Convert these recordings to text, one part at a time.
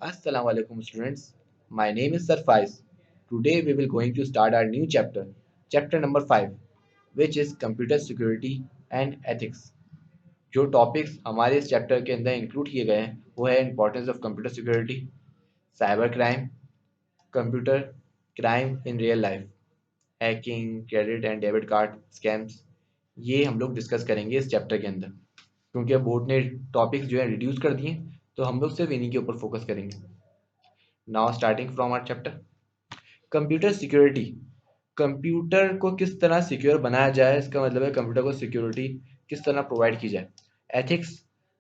Assalamu alaikum students. My name is Sarfaiz. Today we will going to start our new chapter, chapter number 5, which is computer security and ethics. जो topics हमारे इस chapter के अंदर include किए गए हैं वो है importance of computer security, cyber crime, computer crime in real life, hacking, credit and debit card scams. ये हम लोग डिस्कस करेंगे इस चैप्टर के अंदर, क्योंकि बोर्ड ने टॉपिक्स जो है रिड्यूस कर दिए, तो हम लोग सिर्फ इन्हीं के ऊपर फोकस करेंगे। Now starting from our chapter computer security. Computer को किस तरह सिक्योर बनाया जाए, इसका मतलब है कंप्यूटर को सिक्योरिटी किस तरह प्रोवाइड की जाए। एथिक्स,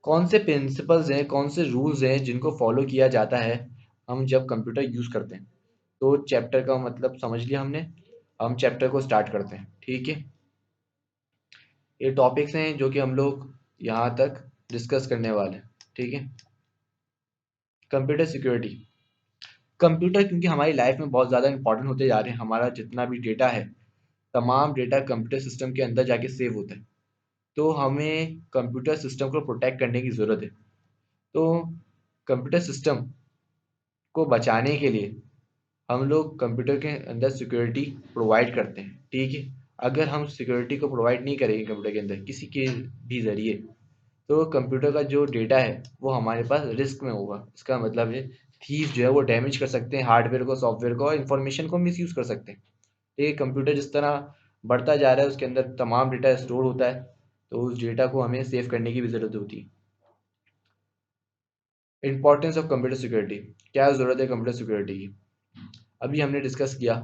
कौन से प्रिंसिपल्स हैं, कौन से रूल्स हैं जिनको फॉलो किया जाता है हम जब कंप्यूटर यूज़ करते हैं। तो चैप्टर का मतलब समझ लिया हमने। हम चैप्टर को स्टार्ट करते हैं, ठीक है। ये टॉपिक्स हैं जो कि हम लोग यहाँ तक डिस्कस करने वाले हैं, ठीक है। Computer security. कंप्यूटर क्योंकि हमारी लाइफ में बहुत ज़्यादा इंपॉर्टेंट होते जा रहे हैं, हमारा जितना भी डेटा है तमाम डेटा कंप्यूटर सिस्टम के अंदर जाके सेव होता है, तो हमें कंप्यूटर सिस्टम को प्रोटेक्ट करने की ज़रूरत है। तो कंप्यूटर सिस्टम को बचाने के लिए हम लोग कंप्यूटर के अंदर सिक्योरिटी प्रोवाइड करते हैं, ठीक है। अगर हम सिक्योरिटी को प्रोवाइड नहीं करेंगे कंप्यूटर के अंदर किसी के भी ज़रिए, तो कंप्यूटर का जो डेटा है वो हमारे पास रिस्क में होगा। इसका मतलब है थीव जो है वो डैमेज कर सकते हैं हार्डवेयर को, सॉफ्टवेयर को, और इन्फॉर्मेशन को मिसयूज़ कर सकते हैं। ये कंप्यूटर जिस तरह बढ़ता जा रहा है उसके अंदर तमाम डेटा स्टोर होता है, तो उस डेटा को हमें सेव करने की भी ज़रूरत होती है। इंपॉर्टेंस ऑफ कंप्यूटर सिक्योरिटी, क्या ज़रूरत है कंप्यूटर सिक्योरिटी की। अभी हमने डिस्कस किया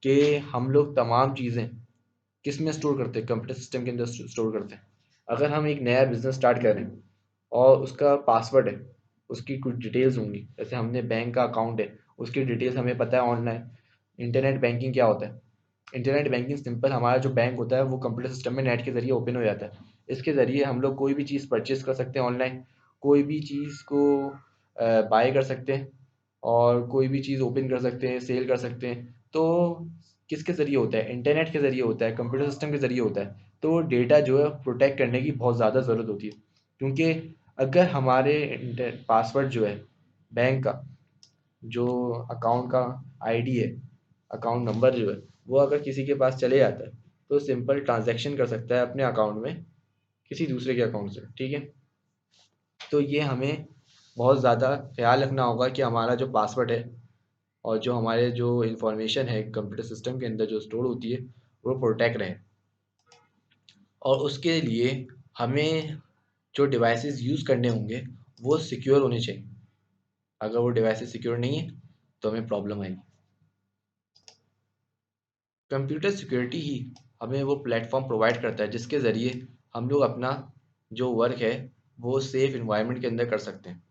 कि हम लोग तमाम चीज़ें किस में स्टोर करते हैं, कंप्यूटर सिस्टम के अंदर स्टोर करते हैं। अगर हम एक नया बिजनेस स्टार्ट कर रहे हैं और उसका पासवर्ड है, उसकी कुछ डिटेल्स होंगी, जैसे हमने बैंक का अकाउंट है उसकी डिटेल्स हमें पता है ऑनलाइन। इंटरनेट बैंकिंग क्या होता है? इंटरनेट बैंकिंग सिंपल, हमारा जो बैंक होता है वो कंप्यूटर सिस्टम में नेट के ज़रिए ओपन हो जाता है। इसके ज़रिए हम लोग कोई भी चीज़ परचेज़ कर सकते हैं ऑनलाइन, कोई भी चीज़ को बाय कर सकते हैं, और कोई भी चीज़ ओपन कर सकते हैं, सेल कर सकते हैं। तो किसके ज़रिए होता है? इंटरनेट के ज़रिए होता है, कंप्यूटर सिस्टम के ज़रिए होता है। तो डेटा जो है प्रोटेक्ट करने की बहुत ज़्यादा ज़रूरत होती है, क्योंकि अगर हमारे पासवर्ड जो है बैंक का, जो अकाउंट का आईडी है, अकाउंट नंबर जो है, वो अगर किसी के पास चले जाता है तो सिंपल ट्रांजैक्शन कर सकता है अपने अकाउंट में किसी दूसरे के अकाउंट से, ठीक है। तो ये हमें बहुत ज़्यादा ख्याल रखना होगा कि हमारा जो पासवर्ड है और जो हमारे जो इंफॉर्मेशन है कंप्यूटर सिस्टम के अंदर जो स्टोर होती है वो प्रोटेक्ट रहे। और उसके लिए हमें जो डिवाइसेस यूज़ करने होंगे वो सिक्योर होने चाहिए। अगर वो डिवाइसेस सिक्योर नहीं है तो हमें प्रॉब्लम आएगी। कंप्यूटर सिक्योरिटी ही हमें वो प्लेटफॉर्म प्रोवाइड करता है जिसके ज़रिए हम लोग अपना जो वर्क है वो सेफ इन्वायरमेंट के अंदर कर सकते हैं,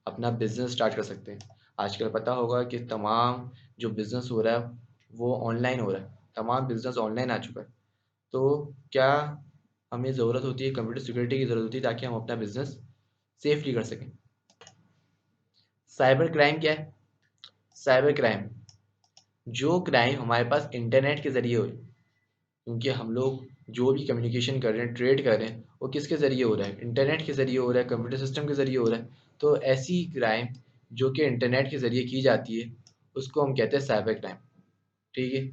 अपना बिजनेस स्टार्ट कर सकते हैं। आजकल पता होगा कि तमाम जो बिजनेस हो रहा है वो ऑनलाइन हो रहा है, तमाम बिजनेस ऑनलाइन आ चुका है। तो क्या हमें ज़रूरत होती है, कंप्यूटर सिक्योरिटी की ज़रूरत होती है ताकि हम अपना बिजनेस सेफली कर सकें। साइबर क्राइम क्या है? साइबर क्राइम जो क्राइम हमारे पास इंटरनेट के ज़रिए हो, क्योंकि हम लोग जो भी कम्युनिकेशन कर रहे हैं, ट्रेड कर रहे हैं, वो किसके ज़रिए हो रहा है? इंटरनेट के ज़रिए हो रहा है, कंप्यूटर सिस्टम के ज़रिए हो रहा है। तो ऐसी क्राइम जो कि इंटरनेट के ज़रिए की जाती है उसको हम कहते हैं साइबर क्राइम, ठीक है।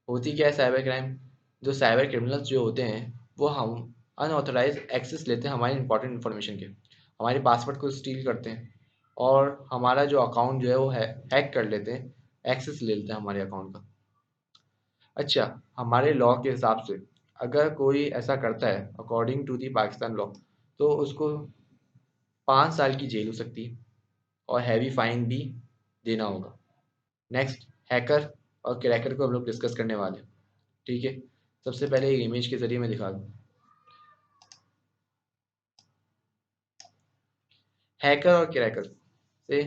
होती क्या है साइबर क्राइम? जो साइबर क्रिमिनल्स जो होते हैं वो हम अनऑथराइज एक्सेस लेते हैं हमारी इंपॉर्टेंट इन्फॉर्मेशन के, हमारे पासवर्ड को स्टील करते हैं और हमारा जो अकाउंट जो है वो हैक कर लेते हैं, एक्सेस ले लेते हैं हमारे अकाउंट का। अच्छा, हमारे लॉ के हिसाब से अगर कोई ऐसा करता है according to the Pakistan law, तो उसको 5 साल की जेल हो सकती है और हैवी फाइन भी देना होगा। नेक्स्ट, हैकर और क्रैकर को हम लोग डिस्कस करने वाले हैं, ठीक है। सबसे पहले एक इमेज के ज़रिए मैं दिखा दूँ। हैकर और क्रैकर से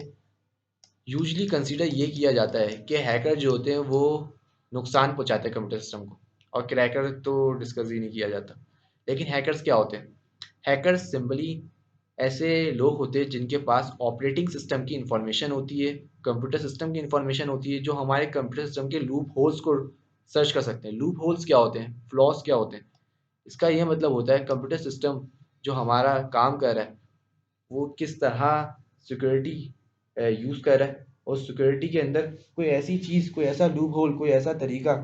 यूजली कंसीडर ये किया जाता है कि हैकर जो होते हैं वो नुकसान पहुंचाते हैं कंप्यूटर सिस्टम को, और क्रैकर तो डिस्कस ही नहीं किया जाता। लेकिन हैकर्स क्या होते हैं? हैकर्स सिंपली ऐसे लोग होते हैं जिनके पास ऑपरेटिंग सिस्टम की इंफॉर्मेशन होती है, कंप्यूटर सिस्टम की इंफॉर्मेशन होती है, जो हमारे कंप्यूटर सिस्टम के लूप होल्स को सर्च कर सकते हैं। लूप होल्स क्या होते हैं? फ्लॉस क्या होते हैं? इसका ये मतलब होता है कंप्यूटर सिस्टम जो हमारा काम कर रहा है वो किस तरह सिक्योरिटी यूज़ कर रहा है, और सिक्योरिटी के अंदर कोई ऐसी चीज़, कोई ऐसा लूप होल, कोई ऐसा तरीका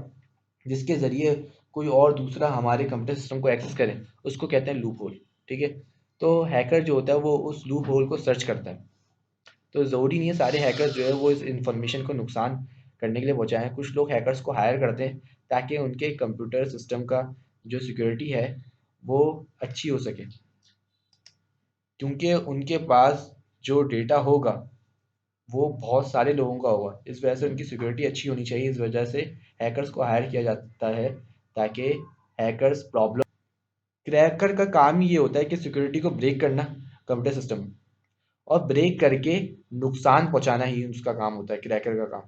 जिसके ज़रिए कोई और दूसरा हमारे कंप्यूटर सिस्टम को एक्सेस करे, उसको कहते हैं लूप होल। ठीक है, तो हैकर जो होता है वो उस लूप होल को सर्च करता है। तो ज़रूरी नहीं है सारे हैकर्स जो है वो इस इंफॉर्मेशन को नुकसान करने के लिए पहुँचाएँ। कुछ लोग हैकर्स को हायर करते हैं ताकि उनके कंप्यूटर सिस्टम का जो सिक्योरिटी है वो अच्छी हो सके, क्योंकि उनके पास जो डेटा होगा वो बहुत सारे लोगों का होगा। इस वजह से उनकी सिक्योरिटी अच्छी होनी चाहिए। इस वजह से हैकर्स को हायर किया जाता है ताकि हैकर्स प्रॉब्लम, क्रैकर का काम ही ये होता है कि सिक्योरिटी को ब्रेक करना कंप्यूटर सिस्टम में, और ब्रेक करके नुकसान पहुंचाना ही उसका काम होता है, क्रैकर का काम।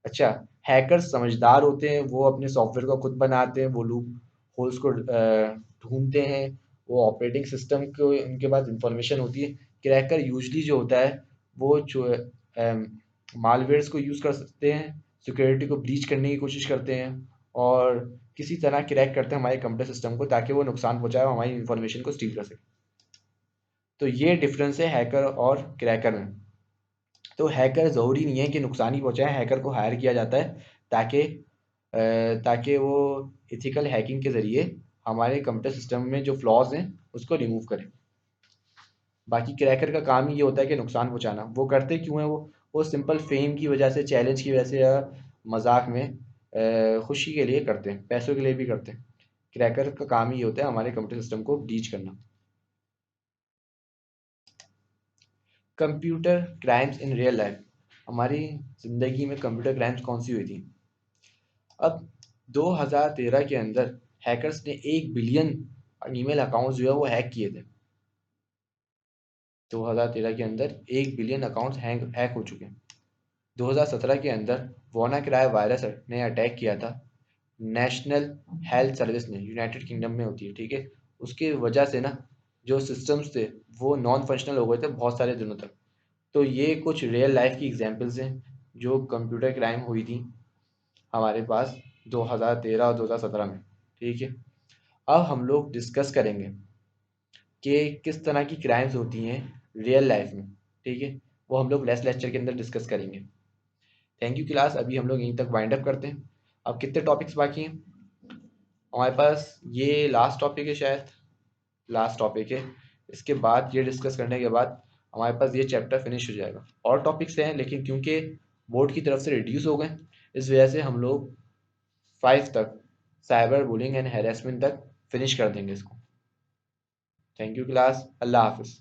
अच्छा, हैकर्स समझदार होते हैं, वो अपने सॉफ्टवेयर को खुद बनाते हैं, वो लूप होल्स को ढूंढते हैं, वो ऑपरेटिंग सिस्टम को उनके पास इंफॉर्मेशन होती है। क्रैकर यूजली जो होता है वो जो मालवेयर्स को यूज़ कर सकते हैं, सिक्योरिटी को ब्रीच करने की कोशिश करते हैं, और किसी तरह क्रैक करते हैं हमारे कंप्यूटर सिस्टम को ताकि वो नुकसान पहुंचाए और हमारी इंफॉर्मेशन को स्टील कर सके। तो ये डिफरेंस है हैकर और क्रैकर में। तो हैकर ज़रूरी नहीं है कि नुकसान ही पहुंचाए, हैकर को हायर किया जाता है ताकि ताकि वो इथिकल हैकिंग के ज़रिए हमारे कंप्यूटर सिस्टम में जो फ्लॉज हैं उसको रिमूव करें। बाकी क्रैकर का काम ही ये होता है कि नुकसान पहुंचाना। वो करते क्यों है? वो सिंपल फेम की वजह से, चैलेंज की वजह से, या मजाक में, खुशी के लिए करते हैं, पैसों के लिए भी करते हैं। क्रैकर का काम ही होता है हमारे कंप्यूटर सिस्टम को ब्रीच करना। Computer crimes in real life, हमारी ज़िंदगी में कंप्यूटर क्राइम्स कौन सी हुई थी? अब 2013 के अंदर हैकर्स ने 1 बिलियन ईमेल अकाउंट्स जो है वो हैक किए थे। 2013 के अंदर 1 बिलियन अकाउंट्स हैक हो चुके हैं। 2017 के अंदर वानाक्राई वायरस ने अटैक किया था नेशनल हेल्थ सर्विस ने, यूनाइटेड किंगडम में होती है। ठीक है, उसकी वजह से ना जो सिस्टम्स थे वो नॉन फंक्शनल हो गए थे बहुत सारे दिनों तक। तो ये कुछ रियल लाइफ की एग्जांपल्स हैं जो कंप्यूटर क्राइम हुई थी हमारे पास 2013 और 2017 में। ठीक है, अब हम लोग डिस्कस करेंगे कि किस तरह की क्राइम्स होती हैं रियल लाइफ में। ठीक है, वो हम लोग नेक्स्ट लेक्चर के अंदर डिस्कस करेंगे। थैंक यू क्लास, अभी हम लोग यहीं तक वाइंड अप करते हैं। अब कितने टॉपिक्स बाकी हैं हमारे पास? ये लास्ट टॉपिक है शायद, लास्ट टॉपिक है। इसके बाद ये डिस्कस करने के बाद हमारे पास ये चैप्टर फिनिश हो जाएगा। और टॉपिक्स हैं लेकिन क्योंकि बोर्ड की तरफ से रिड्यूस हो गए, इस वजह से हम लोग 5 तक, साइबर बुलिंग एंड हैरेसमेंट तक फिनिश कर देंगे इसको। थैंक यू क्लास, अल्लाह हाफिज़।